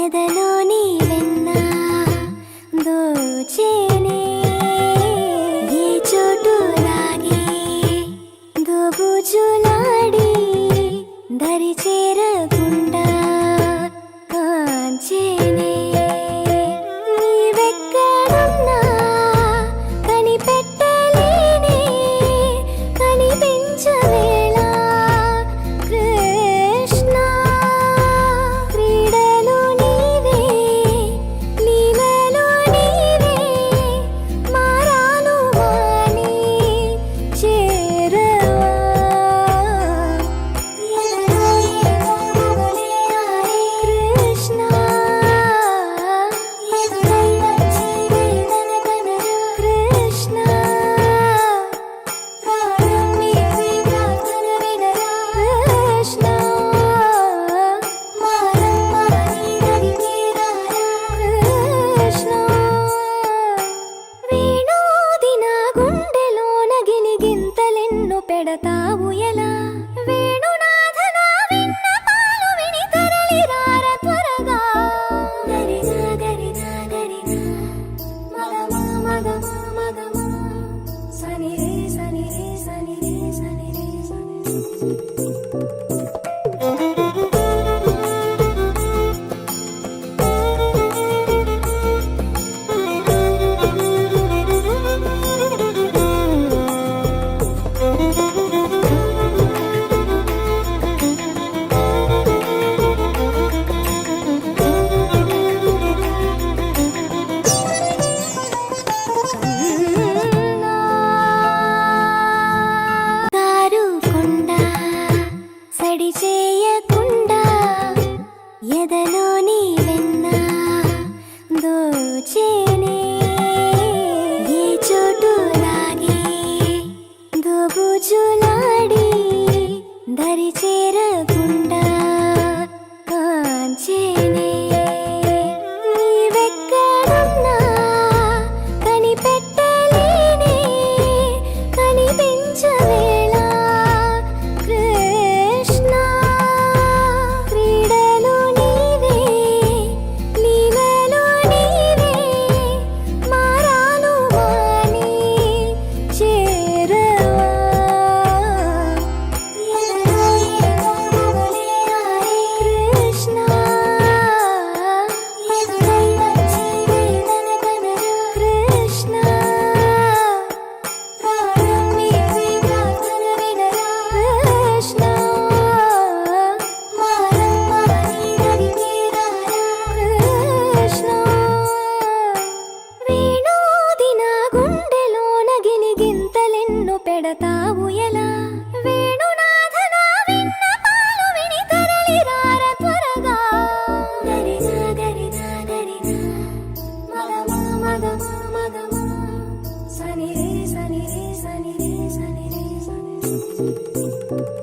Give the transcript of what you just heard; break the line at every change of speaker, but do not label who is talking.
ఎదలోని వెన్న దోచేనే ఏ చోటు లాగే దోబుజులాడి దరి చేరకుండా కాంచేనే నీవెక్కడున్నా కనిపెట్టలేనే కనిపించవేళ కృష్ణ క్రీడలు నీవే లీలలు నీవే మారాను వాణి చేరవా కృష్ణ కృష్ణ కృష్ణ కృష్ణ వేణోది నా గుండెలోన గిలిగింతలెన్ను పెడతావు ఎలా వేణునాథ నా విన్నపాలు విని తరలిరార త్వరగా గరిజా గరిజా గరిజా మగమా మగమా మగమా సని రే సని రే సని రే సని రే కారుకుండా సడి చేయకుండా ఎదలోని వెన్న దోచేనే ఏ చోటు లాగే దోబుజులాడి దరి చేరకుండా కాంచేనే నీవెక్కడున్నా కనిపెట్టలేనే కనిపించవేళ కృష్ణ క్రీడలు నీవే లీలలు నీవే మారాను వాణి చేరవా కృష్ణ కృష్ణ కృష్ణ కృష్ణ వేణోది నా గుండెలోన గిలిగింతలెన్ను పెడతావు ఎలా వేణునాథ నా విన్నపాలు విని తరలిరార త్వరగా గరిజా గరిజా గరిజా మగమా మగమా మగమా సని రే సని రే సని రే సని రే సని